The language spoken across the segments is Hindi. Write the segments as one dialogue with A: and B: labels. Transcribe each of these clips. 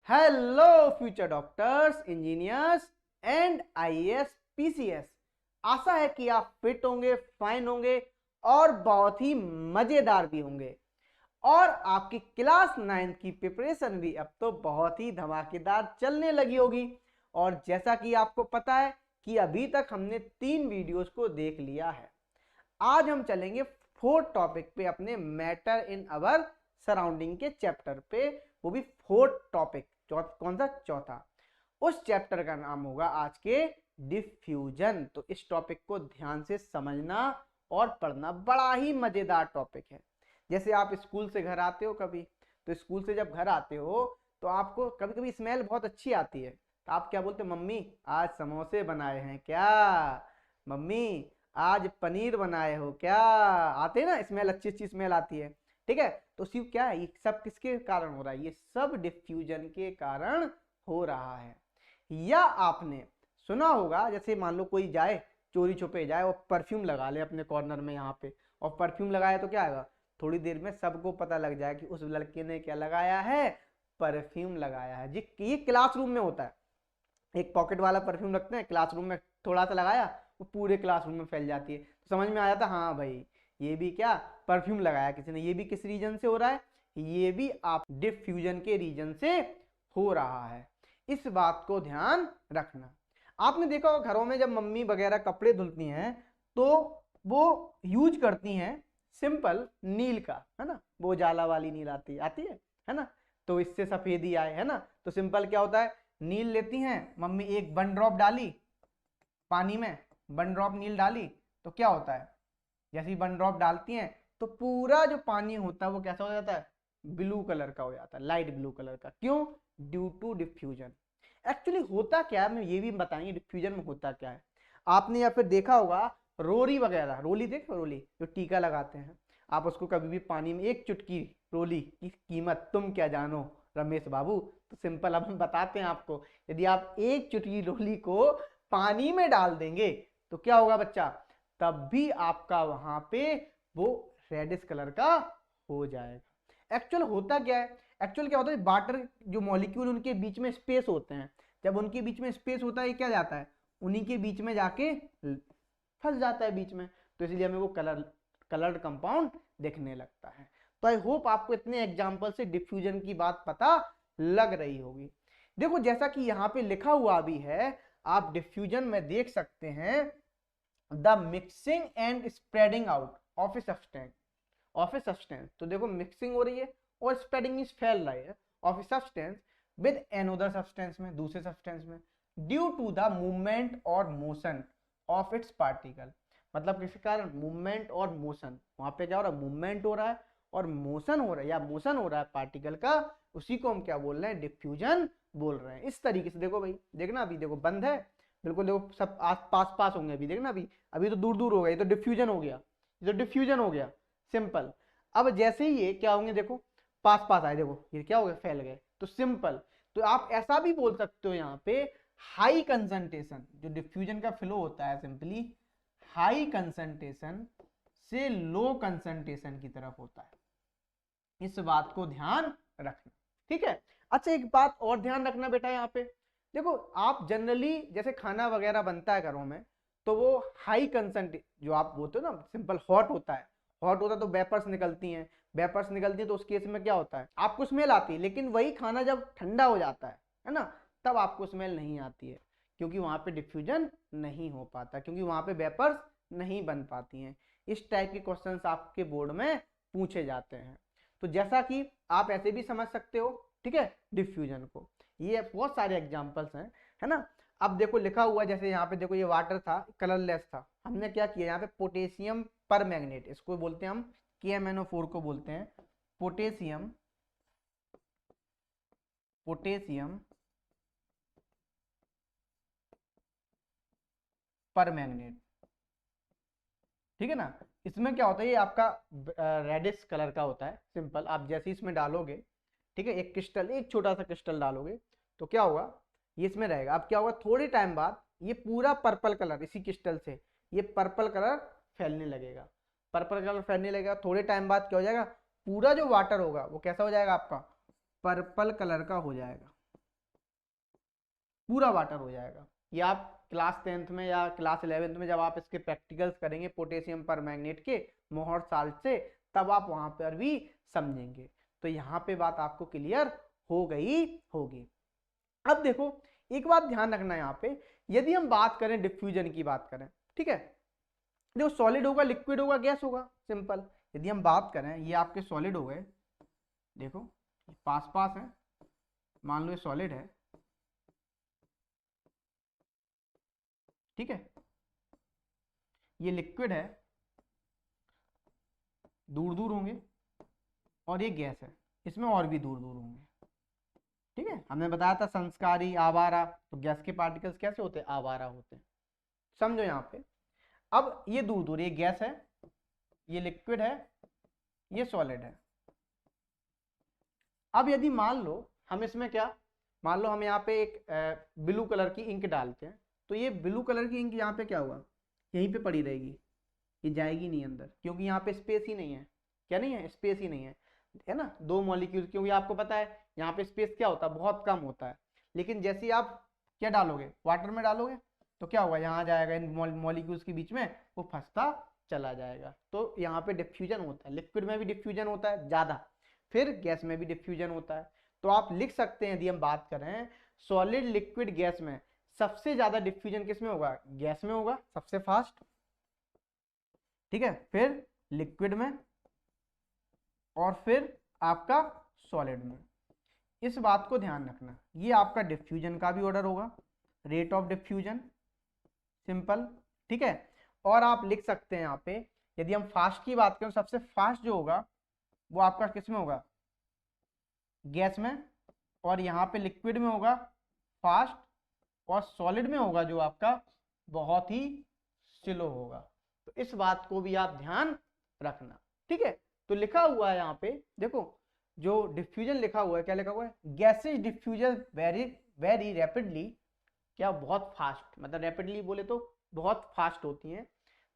A: Hello future doctors, engineers and IAS PCS. आशा है कि आप फिट होंगे, फाइन होंगे और बहुत ही मजेदार भी होंगे। और आपकी क्लास 9 की प्रिपरेशन भी अब तो बहुत ही धमाकेदार चलने लगी होगी। और जैसा कि आपको पता है कि अभी तक हमने 3 वीडियोस को देख लिया है। आज हम चलेंगे 4th टॉपिक पे, अपने मैटर इन अवर सराउंडिंग के चैप्टर पे, वो भी 4th टॉपिक। कौन सा? चौथा। उस चैप्टर का नाम होगा आज के डिफ्यूजन। तो इस टॉपिक को ध्यान से समझना और पढ़ना, बड़ा ही मजेदार टॉपिक है। जैसे आप स्कूल से घर आते हो कभी, तो स्कूल से जब घर आते हो तो आपको कभी कभी स्मेल बहुत अच्छी आती है, तो आप क्या बोलते हो? मम्मी आज समोसे बनाए हैं क्या? मम्मी आज पनीर बनाए हो क्या? आते हैं ना, स्मेल, अच्छी अच्छी स्मेल आती है। ठीक है, तो सिर्फ क्या है, ये सब किसके कारण हो रहा है? ये सब डिफ्यूजन के कारण हो रहा है। या आपने सुना होगा, जैसे मान लो कोई जाए, चोरी छुपे जाए और परफ्यूम लगा ले अपने कॉर्नर में यहाँ पे, और परफ्यूम लगाया तो क्या आएगा? थोड़ी देर में सबको पता लग जाए कि उस लड़के ने क्या लगाया है? परफ्यूम लगाया है जी। ये क्लासरूम में होता है। एक पॉकेट वाला परफ्यूम रखते हैं क्लासरूम में, थोड़ा सा लगाया, वो पूरे क्लासरूम में फैल जाती है, तो समझ में आ जाता, हाँ भाई ये भी क्या, परफ्यूम लगाया किसी ने। ये भी किस रीजन से हो रहा है? ये भी आप डिफ्यूजन के रीजन से हो रहा है। इस बात को ध्यान रखना। आपने देखा होगा घरों में जब मम्मी वगैरह कपड़े धुलती हैं तो वो यूज करती हैं सिंपल नील का, है ना, वो जाला वाली नील आती है ना, तो इससे सफेदी आए, है ना। तो सिंपल क्या होता है, नील लेती हैं मम्मी, एक 1 ड्रॉप डाली पानी में, 1 ड्रॉप नील डाली, तो क्या होता है, जैसे ही 1 ड्रॉप डालती हैं तो पूरा जो पानी होता है वो कैसा हो जाता है? ब्लू कलर का हो जाता है, लाइट ब्लू कलर का। क्यों? Due to diffusion. एक्चुअली होता क्या है, मैं ये भी बताएंगे डिफ्यूजन में होता क्या है। आपने या फिर देखा होगा रोली वगैरह, रोली देखो, रोली जो टीका लगाते हैं, आप उसको कभी भी पानी में, एक चुटकी रोली की कीमत तुम क्या जानो रमेश बाबू। तो सिंपल अब हम बताते हैं आपको, यदि आप एक चुटकी रोली को पानी में डाल देंगे तो क्या होगा बच्चा? तब भी आपका वहां पे वो रेडिश कलर का हो जाएगा। एक्चुअल होता क्या है? एक्चुअल क्या होता है, वाटर जो मॉलिक्यूल उनके बीच में स्पेस होते हैं, जब उनके बीच में स्पेस होता है, क्या जाता है, उन्हीं के बीच में जाके फंस जाता है बीच में, तो इसलिए हमें वो कलर्ड कंपाउंड दिखने लगता है। तो आई होप आपको इतने एग्जाम्पल से डिफ्यूजन की बात पता लग रही होगी। देखो जैसा कि यहाँ पे लिखा हुआ भी है, आप डिफ्यूजन में देख सकते हैं, the mixing and spreading out of a substance. तो देखो मिक्सिंग हो रही है और स्प्रेडिंग मींस फैल रहा है, of a substance with another substance में, दूसरे सब्सटेंस में, ड्यू टू द मूवमेंट और मोशन ऑफ इट्स पार्टिकल। मतलब किसी कारण मूवमेंट और मोशन, वहां पे क्या हो रहा है, मूवमेंट हो रहा है और मोशन हो रहा है, या मोशन हो रहा है पार्टिकल का, उसी को हम क्या बोल रहे हैं? डिफ्यूजन बोल रहे हैं। इस तरीके से देखो भाई, देखना अभी देखो बंद है बिल्कुल, देखो सब आस पास पास होंगे, अभी देखना, अभी अभी तो दूर दूर हो गया, ये तो डिफ्यूजन हो गया, ये तो डिफ्यूजन हो गया सिंपल। अब जैसे ही ये क्या होंगे, देखो पास पास आए, देखो ये क्या हो गया, फैल गए, तो सिंपल। तो आप ऐसा भी बोल सकते हो यहाँ पे, हाई कंसंट्रेशन, जो डिफ्यूजन का फ्लो होता है सिंपली हाई कंसंट्रेशन से लो कंसंट्रेशन की तरफ होता है। इस बात को ध्यान रखना, ठीक है। अच्छा एक बात और ध्यान रखना बेटा, यहाँ पे देखो, आप जनरली जैसे खाना वगैरह बनता है घरों में, तो वो हाई कंसंट्रेशन, जो आप बोलते हो ना सिंपल हॉट होता है, हॉट होता है तो वेपर्स निकलती हैं, वेपर्स निकलती हैं, तो उस केस में क्या होता है, आपको स्मेल आती है। लेकिन वही खाना जब ठंडा हो जाता है ना, तब आपको स्मेल नहीं आती है, क्योंकि वहां पे डिफ्यूजन नहीं हो पाता, क्योंकि वहां पे वेपर्स नहीं बन पाती हैं। इस टाइप के क्वेश्चंस आपके बोर्ड में पूछे जाते हैं। तो जैसा कि आप ऐसे भी समझ सकते हो, ठीक है, डिफ्यूजन को, ये बहुत सारे एग्जांपल्स हैं, है ना। अब देखो लिखा हुआ, जैसे यहाँ पे देखो, ये वाटर था, कलरलेस था, हमने क्या किया यहाँ पे, पोटेशियम पर मैग्नेट, इसको बोलते हैं हम KMnO4 को बोलते हैं पोटेशियम पोटेशियम पर मैग्नेट, ठीक है ना। इसमें क्या होता है, ये आपका रेडिश कलर का होता है सिंपल। आप जैसे इसमें डालोगे, ठीक है, एक क्रिस्टल, एक छोटा सा क्रिस्टल डालोगे, तो क्या होगा, ये इसमें रहेगा। अब क्या होगा, थोड़े टाइम बाद ये पूरा पर्पल कलर, इसी क्रिस्टल से ये पर्पल कलर फैलने लगेगा, पर्पल कलर फैलने लगेगा। थोड़े टाइम बाद क्या हो जाएगा, पूरा जो वाटर होगा वो कैसा हो जाएगा आपका, पर्पल कलर का हो जाएगा, पूरा वाटर हो जाएगा। ये आप क्लास 10th में या क्लास 11th में जब आप इसके प्रैक्टिकल्स करेंगे पोटेशियम परमैंगनेट के मोहर साल्ट से, तब आप वहां पर भी समझेंगे। तो यहाँ पे बात आपको क्लियर हो गई होगी। अब देखो एक बात ध्यान रखना यहाँ पे, यदि हम बात करें डिफ्यूजन की बात करें, ठीक है, देखो सॉलिड होगा, लिक्विड होगा, गैस होगा, सिंपल। यदि हम बात करें, ये आपके सॉलिड हो गए, देखो पास पास है, मान लो ये सॉलिड है, ठीक है, ये लिक्विड है, दूर दूर होंगे, और ये गैस है, इसमें और भी दूर दूर होंगे, ठीक है। हमने बताया था संस्कारी, आवारा, तो गैस के पार्टिकल्स कैसे होते हैं, आवारा होते हैं, समझो यहाँ पे। अब ये दूर दूर, ये गैस है, ये लिक्विड है, ये सॉलिड है। अब यदि मान लो हम इसमें क्या, मान लो हम यहाँ पे एक ब्लू कलर की इंक डालते हैं, तो ये ब्लू कलर की इंक यहाँ पे क्या हुआ, यहीं पे पड़ी रहेगी, ये जाएगी नहीं अंदर, क्योंकि यहाँ पे स्पेस ही नहीं है। क्या नहीं है, स्पेस ही नहीं है ना, दो मॉलिक्यूल, क्योंकि आपको पता है यहाँ पे स्पेस क्या होता है, बहुत कम होता है। लेकिन जैसे ही आप क्या डालोगे, वाटर में डालोगे, तो क्या होगा, यहाँ जाएगा, इन मॉलिक्यूल्स के बीच में वो फंसता चला जाएगा। तो यहाँ पे डिफ्यूजन होता है, लिक्विड में भी डिफ्यूजन होता है ज्यादा, फिर गैस में भी डिफ्यूजन होता है। तो आप लिख सकते हैं, यदि हम बात करें सॉलिड, लिक्विड, गैस में सबसे ज्यादा डिफ्यूजन किस में होगा, गैस में होगा सबसे फास्ट, ठीक है, फिर लिक्विड में, और फिर आपका सॉलिड में। इस बात को ध्यान रखना, ये आपका डिफ्यूजन का भी ऑर्डर होगा, रेट ऑफ डिफ्यूजन, सिंपल, ठीक है। और आप लिख सकते हैं यहाँ पे, यदि हम फास्ट की बात करें, सबसे फास्ट जो होगा वो आपका किस में होगा, गैस में, और यहाँ पे लिक्विड में होगा फास्ट, और सॉलिड में होगा जो आपका बहुत ही स्लो होगा। तो इस बात को भी आप ध्यान रखना, ठीक है। तो लिखा हुआ है यहाँ पे, देखो जो डिफ्यूजन लिखा हुआ है, क्या लिखा हुआ है, gases diffusion very very rapidly, क्या बहुत फास्ट, मतलब रैपिडली बोले तो बहुत फास्ट होती हैं।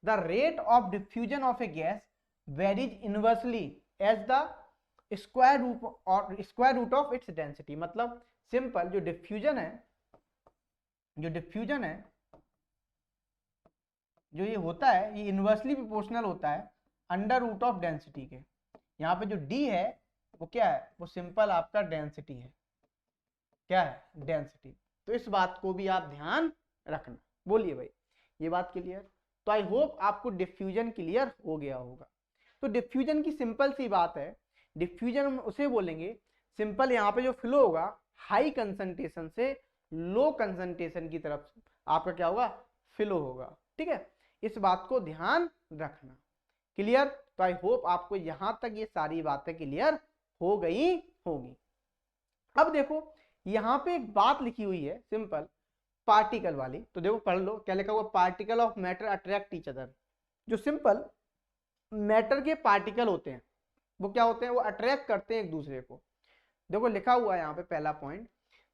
A: The rate of diffusion of a gas varies inversely as the square root of its density. मतलब सिंपल, जो डिफ्यूजन है, जो ये होता है, ये इनवर्सली प्रोपोर्शनल होता है अंडर रूट ऑफ डेंसिटी के। यहाँ पे जो डी है वो क्या है, वो सिंपल आपका डेंसिटी है, क्या है, डेंसिटी। तो इस बात को भी आप ध्यान रखना। बोलिए भाई, ये बात क्लियर? तो आई होप आपको डिफ्यूजन क्लियर हो गया होगा। तो डिफ्यूजन की सिंपल सी बात है, डिफ्यूजन हम उसे बोलेंगे, सिंपल यहाँ पे जो फ्लो होगा हाई कंसंट्रेशन से लो कंसंट्रेशन की तरफ आपका क्या होगा, फ्लो होगा, ठीक है। इस बात को ध्यान रखना, क्लियर? तो आई होप आपको यहां तक ये सारी बातें क्लियर हो गई होगी। अब देखो यहां पे एक बात लिखी हुई है सिंपल, पार्टिकल वाली, तो देखो पढ़ लो, क्या लिखा हुआ, particle of matter attract each other. जो सिंपल मैटर के पार्टिकल होते हैं वो क्या होते हैं, वो अट्रैक्ट करते हैं एक दूसरे को। देखो लिखा हुआ है यहाँ पे पहला point,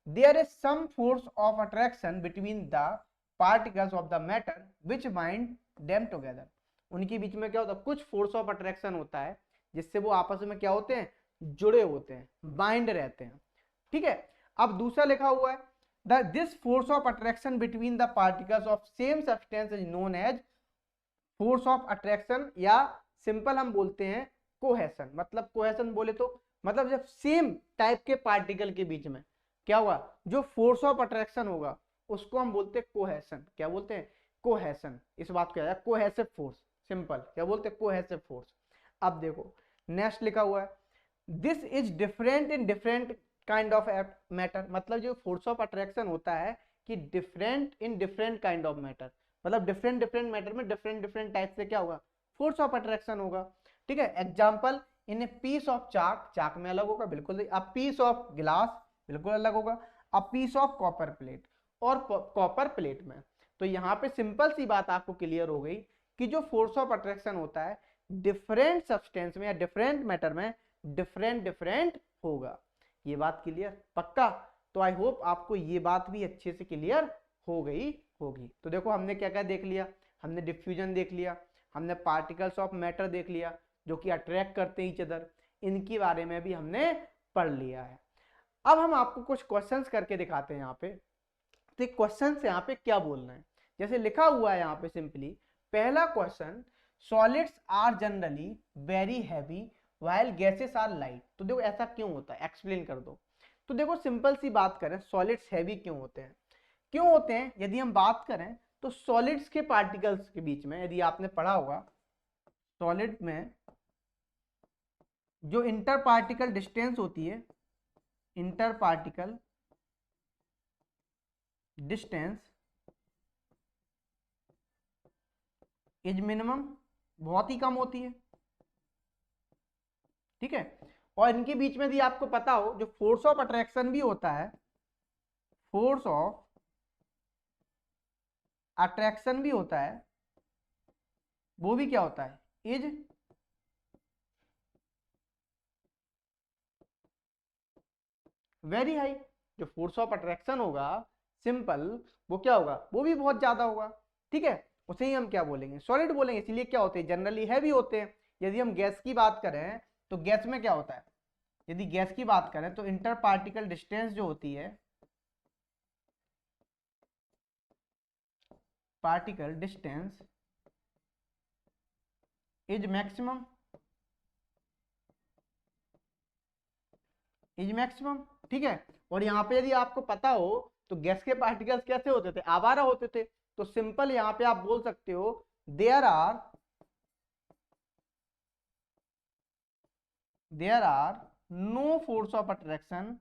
A: there is some force of attraction between the particles of the matter which bind them together. उनके बीच में क्या होता है, कुछ फोर्स ऑफ अट्रैक्शन होता है जिससे वो आपस में क्या होते हैं, जुड़े होते हैं, बाइंड रहते हैं, ठीक है। अब दूसरा लिखा हुआ है, this force of attraction between the particles of same substance is known as force of attraction, या सिंपल हम बोलते हैं कोहेशन। मतलब कोहेशन बोले तो मतलब जब सेम टाइप के पार्टिकल के बीच में क्या हुआ, जो फोर्स ऑफ अट्रैक्शन होगा उसको हम बोलते हैं कोहेशन। क्या बोलते हैं, कोहेशन। इस बात को याद, कोहेसिव फोर्स, सिंपल क्या बोलते हैं, कोहेसिव फोर्स। अब देखो नेक्स्ट लिखा हुआ है, this is different in different kind of matter. मतलब जो फोर्स ऑफ अट्रैक्शन होता है कि different in different kind of matter, मतलब डिफरेंट डिफरेंट मैटर में डिफरेंट डिफरेंट टाइप से क्या होगा, फोर्स ऑफ अट्रैक्शन होगा, ठीक है। Example, in a piece of chalk, chalk में अलग होगा बिल्कुल, अ पीस ऑफ गिलास बिल्कुल अलग होगा, a piece of copper plate, और कॉपर प्लेट में। तो यहाँ पे सिंपल सी बात आपको क्लियर हो गई कि जो फोर्स ऑफ अट्रैक्शन होता है डिफरेंट सब्सटेंस में या डिफरेंट मैटर में डिफरेंट डिफरेंट होगा। ये बात क्लियर, पक्का? तो आई होप आपको ये बात भी अच्छे से क्लियर हो गई होगी। तो देखो हमने क्या क्या देख लिया, हमने डिफ्यूजन देख लिया, हमने पार्टिकल्स ऑफ मैटर देख लिया जो कि अट्रैक्ट करते हैं ईच अदर, इनके बारे में भी हमने पढ़ लिया है। अब हम आपको कुछ क्वेश्चंस करके दिखाते हैं यहाँ पे, तो क्वेश्चन से यहाँ पे क्या बोलना है, जैसे लिखा हुआ है यहाँ पे सिंपली पहला question, solids are generally very heavy while gases are light. तो देखो ऐसा क्यों होता है, एक्सप्लेन कर दो। तो देखो सिंपल सी बात करें, सॉलिड्स हैवी क्यों होते हैं, क्यों होते हैं, यदि हम बात करें तो सॉलिड्स के पार्टिकल्स के बीच में, यदि आपने पढ़ा होगा सॉलिड में जो इंटर पार्टिकल डिस्टेंस होती है, inter particle distance is minimum, बहुत ही कम होती है, ठीक है। और इनके बीच में भी आपको पता हो जो फोर्स ऑफ अट्रैक्शन भी होता है, फोर्स ऑफ अट्रैक्शन भी होता है, वो भी क्या होता है, इज वेरी हाई। जो फोर्स ऑफ अट्रैक्शन होगा सिंपल, वो क्या होगा, वो भी बहुत ज्यादा होगा, ठीक है। उसे ही हम क्या बोलेंगे, सॉलिड बोलेंगे। इसीलिए क्या होते हैं, जनरली हैवी होते हैं। यदि हम गैस की बात करें तो गैस में क्या होता है, यदि गैस की बात करें तो इंटर पार्टिकल डिस्टेंस जो होती है, particle distance is maximum, is maximum, ठीक है। और यहाँ पे यदि आपको पता हो तो गैस के पार्टिकल्स कैसे होते थे, आवारा होते थे। तो सिंपल यहाँ पे आप बोल सकते हो there are no force of attraction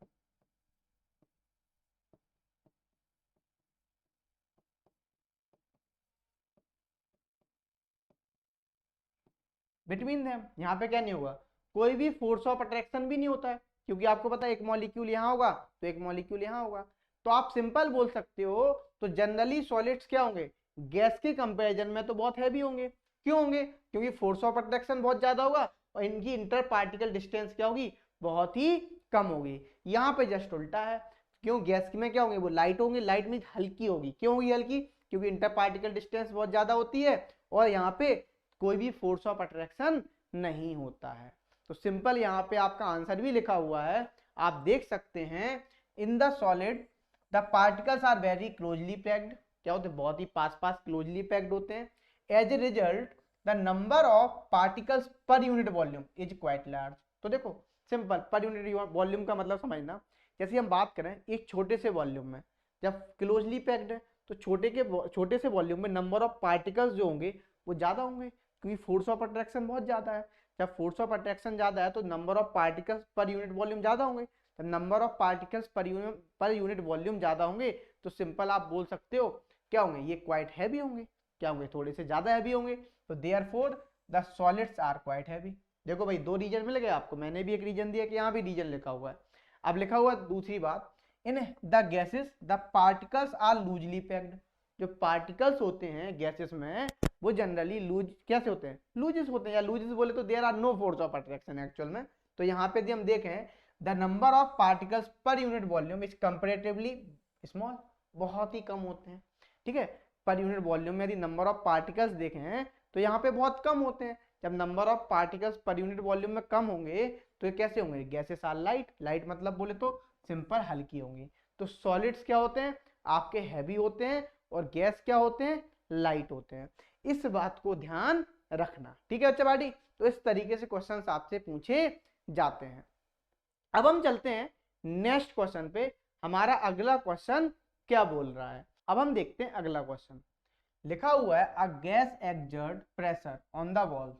A: between them. यहाँ पे क्या नहीं होगा, कोई भी फोर्स ऑफ अट्रैक्शन भी नहीं होता है, क्योंकि आपको पता है एक मॉलिक्यूल यहाँ होगा तो एक मॉलिक्यूल यहाँ होगा। तो आप सिंपल बोल सकते हो, तो जनरली सॉलिड्स क्या होंगे, गैस के कंपैरिजन में तो बहुत हैवी होंगे। क्यों होंगे, क्योंकि फोर्स ऑफ अट्रैक्शन बहुत ज्यादा होगा और इनकी इंटर पार्टिकल डिस्टेंस क्या होगी, बहुत ही कम होगी। यहाँ पे जस्ट उल्टा है, क्यों, गैस में क्या होंगे, वो लाइट होंगे, लाइट में हल्की होगी। क्यों होगी हल्की, क्योंकि इंटर पार्टिकल डिस्टेंस बहुत ज्यादा होती है और यहाँ पे कोई भी फोर्स ऑफ अट्रैक्शन नहीं होता है। तो सिंपल यहाँ पे आपका आंसर भी लिखा हुआ है, आप देख सकते हैं, in the solid the particles are very closely packed. क्या होते हैं, बहुत ही पास पास क्लोजली पैक्ड होते हैं। As a result the number of particles per unit volume is quite large. तो देखो सिंपल, पर यूनिट वॉल्यूम का मतलब समझना, जैसे हम बात करें एक छोटे से वॉल्यूम में, जब क्लोजली पैक्ड है तो छोटे से वॉल्यूम में नंबर ऑफ पार्टिकल्स जो होंगे वो ज्यादा होंगे, क्योंकि फोर्स ऑफ अट्रैक्शन बहुत ज्यादा है। जब फोर्स ऑफ अट्रैक्शन ज्यादा है तो number of particles per unit volume ज्यादा होंगे। जब number of particles per unit volume ज्यादा होंगे तो सिंपल आप बोल सकते हो क्या होंगे, ये क्वाइट हैवी होंगे। क्या होंगे, थोड़े से ज्यादा हैवी होंगे। तो therefore the solids are quite heavy. देखो भाई दो रीजन मिल गए आपको, मैंने भी एक रीजन दिया कि यहाँ भी रीजन लिखा हुआ है। अब लिखा हुआ दूसरी बात, in the gases the particles are loosely packed. जो पार्टिकल्स होते हैं गैसेस में वो जनरली लूज कैसे होते हैं, लूजिस होते हैं, या लूजिस बोले तो there are no force of attraction actual में। तो यहाँ पे यदि हम देखें the number of particles per unit volume is comparatively small, बहुत ही कम होते हैं, ठीक है। पर यूनिट वॉल्यूम में यदि नंबर ऑफ पार्टिकल्स देखें तो यहाँ पे बहुत कम होते हैं। जब number of particles per unit volume में कम होंगे तो ये कैसे होंगे, गैसेस आर लाइट, लाइट मतलब बोले तो सिंपल हल्की होंगी। तो सॉलिड्स क्या होते हैं, आपके हैवी होते हैं, और गैस क्या होते हैं, लाइट होते हैं। इस बात को ध्यान रखना, ठीक है बच्चा बाटी। तो इस तरीके से क्वेश्चन आपसे पूछे जाते हैं। अब हम चलते हैं नेक्स्ट क्वेश्चन पे। हमारा अगला क्वेश्चन क्या बोल रहा है, अब हम देखते हैं अगला क्वेश्चन। लिखा हुआ है a gas exert pressure on the walls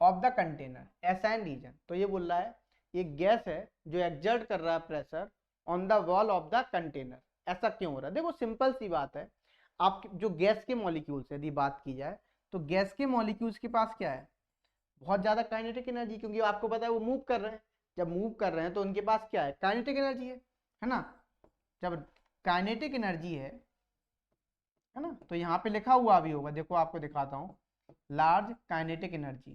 A: of the container assign reason. तो ये बोल रहा है ये गैस है जो एक्सर्ट कर रहा है pressure on the wall of the container. ऐसा क्यों हो रहा है, देखो सिंपल सी बात है, आप जो गैस के मॉलिक्यूल्स यदि बात की जाए तो गैस के मॉलिक्यूल्स के पास क्या है, बहुत ज्यादा काइनेटिक एनर्जी, क्योंकि आपको पता है वो मूव कर रहे हैं। जब मूव कर रहे हैं तो उनके पास क्या है, काइनेटिक एनर्जी है ना। जब काइनेटिक एनर्जी है ना, तो यहाँ पे लिखा हुआ भी होगा, देखो आपको दिखाता हूँ, लार्ज काइनेटिक एनर्जी।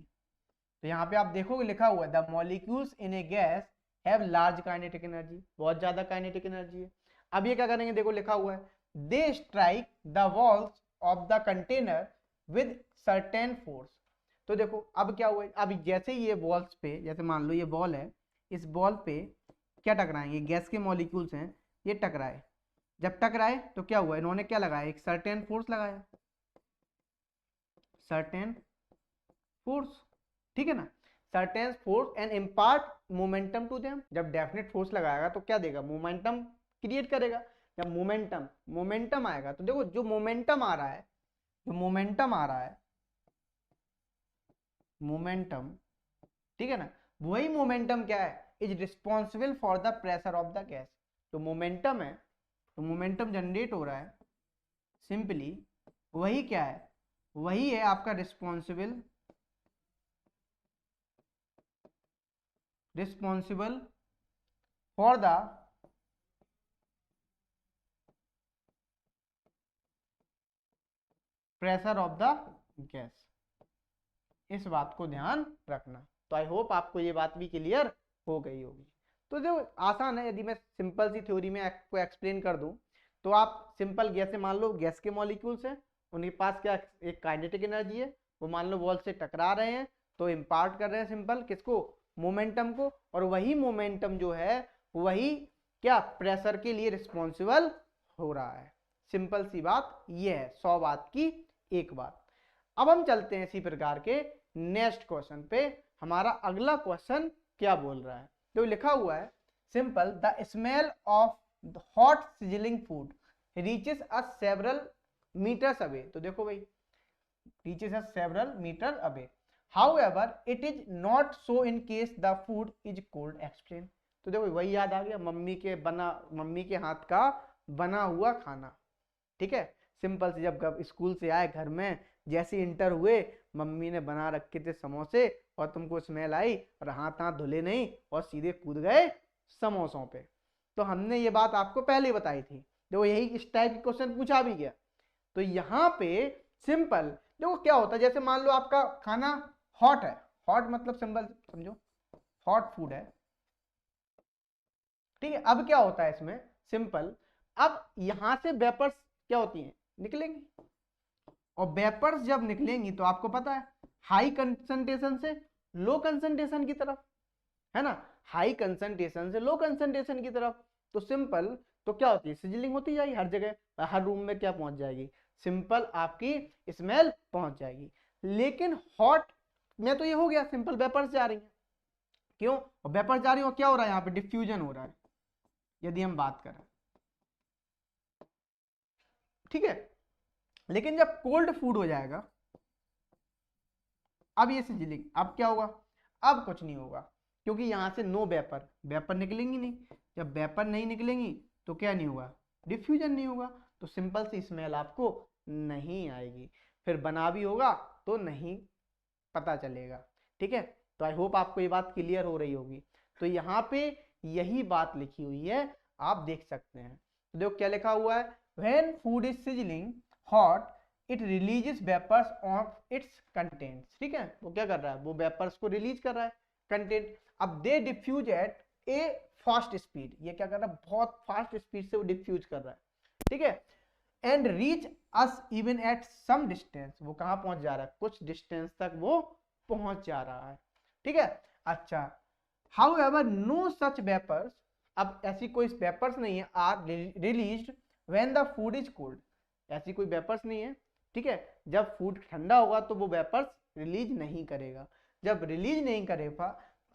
A: तो यहाँ पे आप देखोगे लिखा हुआ है the molecules in A guys have large kinetic energy, बहुत ज्यादा काइनेटिक एनर्जी है। अब ये क्या करेंगे, देखो लिखा हुआ है they strike the walls of the container with certain force. तो देखो अब क्या हुआ, अब जैसे ये वॉल्स पे, जैसे मान लो ये बॉल है, इस बॉल पे क्या टकराएंगे, गैस के मॉलिक्यूल्स हैं, ये टकराए, जब टकराए तो क्या हुआ, इन्होंने क्या लगाया, एक सर्टेन फोर्स लगाया, सर्टेन फोर्स, ठीक है ना, certain force and impart momentum to them. जब डेफिनेट फोर्स लगाएगा तो क्या देगा, मोमेंटम क्रिएट करेगा। जब मोमेंटम मोमेंटम आएगा तो देखो जो मोमेंटम आ रहा है, जो मोमेंटम आ रहा है, मोमेंटम, ठीक है ना, वही मोमेंटम क्या है, is responsible for the pressure of the gas. तो मोमेंटम है, तो मोमेंटम जनरेट हो रहा है, सिंपली वही क्या है, वही है आपका responsible, responsible for the pressure of the gas. इस बात को ध्यान रखना। तो आई होप आपको ये बात भी क्लियर हो गई होगी। तो जो आसान है, यदि मैं सिंपल सी थ्योरी में आपको एक्सप्लेन कर दूं, तो आप सिंपल गैस से मान लो, गैस के मॉलिक्यूल्स हैं, उनके पास क्या एक काइनेटिक एनर्जी है, वो मान लो वॉल से टकरा रहे हैं तो इम्पार्ट कर रहे हैं सिंपल किसको, मोमेंटम को, और वही मोमेंटम जो है वही क्या प्रेशर के लिए रिस्पॉन्सिबल हो रहा है। सिंपल सी बात ये है, 100 बात की एक बात। अब हम चलते हैं इसी प्रकार के नेक्स्ट क्वेश्चन पे। हमारा अगला क्वेश्चन क्या बोल रहा है, तो लिखा हुआ है simple, the smell of hot sizzling food reaches us several metres away. तो देखो भाई, reaches us several metre away, however it is not so in case the food is cold, explain. तो देखो वही याद आ गया, मम्मी के हाथ का बना हुआ खाना, ठीक है। सिंपल से जब स्कूल से आए घर में, जैसे इंटर हुए, मम्मी ने बना रखे थे समोसे और तुमको स्मेल आई और हाथ हाथ धुले नहीं और सीधे कूद गए समोसों पे। तो हमने ये बात आपको पहले बताई थी, जो यही इस टाइप के क्वेश्चन पूछा भी गया। तो यहाँ पे सिंपल देखो क्या होता है, जैसे मान लो आपका खाना हॉट है, हॉट मतलब सिंपल समझो हॉट फूड है, ठीक है। अब क्या होता है इसमें सिंपल, अब यहां से वेपर्स क्या होती हैं, निकलेंगी, और वेपर्स जब निकलेंगी तो आपको पता है हाई कंसंट्रेशन से लो कंसंट्रेशन की तरफ, है ना, हाई कंसंट्रेशन से लो कंसंट्रेशन की तरफ। तो सिंपल तो क्या होती है, सिजलिंग होती जाएगी हर जगह, हर रूम में क्या पहुंच जाएगी, सिंपल आपकी स्मेल पहुंच जाएगी। लेकिन हॉट में तो ये हो गया, सिंपल वेपर्स जा रही है, क्यों, वेपर्स जा रही हो, क्या हो रहा है यहाँ पे, डिफ्यूजन हो रहा है यदि हम बात करें, ठीक है। लेकिन जब कोल्ड फूड हो जाएगा, अब ये सिजलिंग, अब क्या होगा, अब कुछ नहीं होगा, क्योंकि यहां से नो वेपर, वेपर निकलेंगी नहीं, जब वेपर नहीं निकलेंगी तो क्या नहीं होगा, डिफ्यूजन नहीं होगा, तो सिंपल सी स्मेल आपको नहीं आएगी, फिर बना भी होगा तो नहीं पता चलेगा, ठीक है। तो आई होप आपको ये बात क्लियर हो रही होगी। तो यहाँ पे यही बात लिखी हुई है, आप देख सकते हैं। तो देखो क्या लिखा हुआ है, when food is sizzling hot it releases vapours of its contents, ठीक है। वो क्या कर रहा है, वो वेपर्स को रिलीज कर रहा है कंटेंट। अब दे डिफ्यूज एट ए फास्ट स्पीड, ये क्या कर रहा है, बहुत फास्ट स्पीड से वो डिफ्यूज कर रहा है, ठीक है। And reach us even at some distance, वो कहां पहुंच जा रहा है, कुछ डिस्टेंस तक वो पहुंच जा रहा है, ठीक है। अच्छा, हाउएवर नो सच वेपर्स, अब ऐसी कोई वेपर्स नहीं है, are released when the food is cold, ऐसी कोई वेपर्स नहीं है, ठीक है। जब फूड ठंडा होगा तो वो वेपर्स रिलीज नहीं करेगा, जब रिलीज नहीं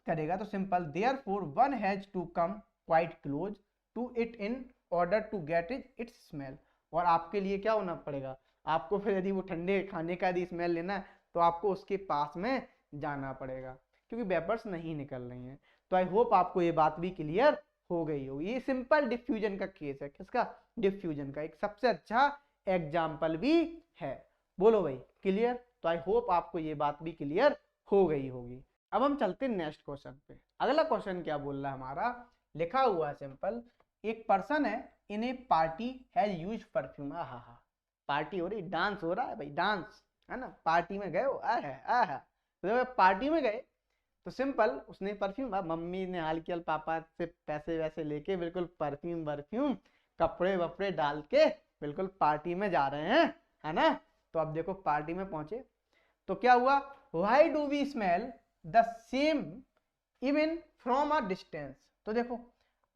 A: करेगा तो simple therefore one has to come quite close to it in order to get its smell, और आपके लिए क्या होना पड़ेगा, आपको फिर यदि वो ठंडे खाने का यदि स्मेल लेना है तो आपको उसके पास में जाना पड़ेगा, क्योंकि वेपर्स नहीं निकल रही हैं। तो आई होप आपको ये बात भी क्लियर हो गई होगी। ये सिंपल डिफ्यूजन का केस है, किसका, डिफ्यूजन का, एक सबसे अच्छा एग्जाम्पल भी है। बोलो भाई क्लियर। तो आई होप आपको ये बात भी क्लियर हो गई होगी। अब हम चलते हैं नेक्स्ट क्वेश्चन पे। अगला क्वेश्चन क्या बोल रहा है हमारा, लिखा हुआ है सिंपल, एक पर्सन है इन ए पार्टी हैज यूज परफ्यूम, आहा, पार्टी हो रही, डांस हो रहा है भाई, डांस है ना, पार्टी में गए हो, आहा, तो पार्टी में गए तो सिंपल उसने परफ्यूम, मम्मी ने हाल की पापा से पैसे वैसे लेके बिल्कुल परफ्यूम वर्फ्यूम कपड़े वपड़े डाल के बिल्कुल पार्टी में जा रहे हैं, है ना। तो अब देखो पार्टी में पहुंचे तो क्या हुआ, why do we smell the same even from a distance. तो देखो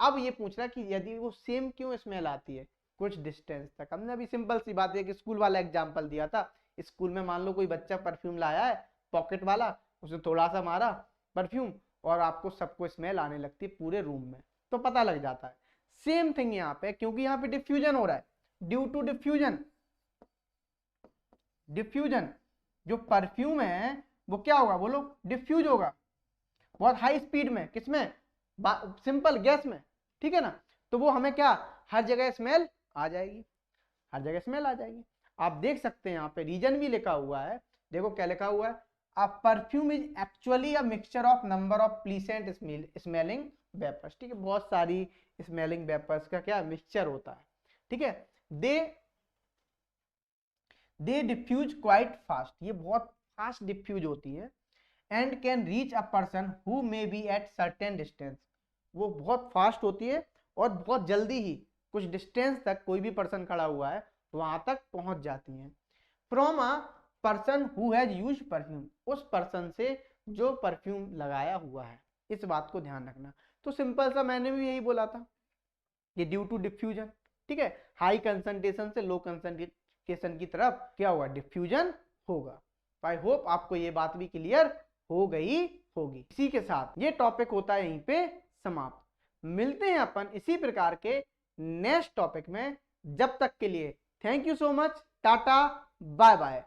A: अब ये पूछ रहा है कि यदि वो सेम क्यों स्मेल आती है, कुछ डिस्टेंस तक। हमने अभी सिंपल सी बात है कि स्कूल वाला एग्जांपल दिया था। स्कूल में मान लो कोई बच्चा परफ्यूम लाया है पॉकेट वाला, उसने थोड़ा सा मारा परफ्यूम और आपको सबको स्मेल आने लगती है पूरे रूम में, तो पता लग जाता है। सेम थिंग यहाँ पे, क्योंकि यहाँ पे डिफ्यूजन हो रहा है, ड्यू टू डिफ्यूजन, डिफ्यूजन जो परफ्यूम है वो क्या होगा बोलो, डिफ्यूज होगा बहुत हाई स्पीड में। किसमें, सिंपल गैस में, ठीक है ना। तो वो हमें क्या, हर जगह स्मेल आ जाएगी, हर जगह स्मेल आ जाएगी। आप देख सकते हैं यहाँ पे रीजन भी लिखा हुआ है, देखो क्या लिखा हुआ है, a perfume is actually a mixture of number of pleasant smelling vapours. ठीक है, बहुत सारी स्मेलिंग वेपर्स का क्या मिक्सचर होता है, ठीक है। दे डिफ्यूज क्वाइट फास्ट, ये बहुत फास्ट डिफ्यूज होती है, and can reach a person who may be at certain distance, वो बहुत फास्ट होती है और बहुत जल्दी ही कुछ डिस्टेंस तक कोई भी पर्सन खड़ा हुआ है वहां तक पहुंच जाती हैं। From a person who has use perfume, उस पर्सन से जो परफ्यूम लगाया हुआ है, इस बात को ध्यान रखना। तो सिंपल सा मैंने भी यही बोला था, ये ड्यू टू डिफ्यूजन, ठीक है, हाई कंसंट्रेशन से लो कंसंट्रेशन की तरफ क्या होगा, डिफ्यूजन होगा। आई होप आपको ये बात भी क्लियर हो गई होगी। इसी के साथ ये टॉपिक होता है यहीं पे समाप्त। मिलते हैं अपन इसी प्रकार के नेक्स्ट टॉपिक में, जब तक के लिए thank you so much, tata bye bye.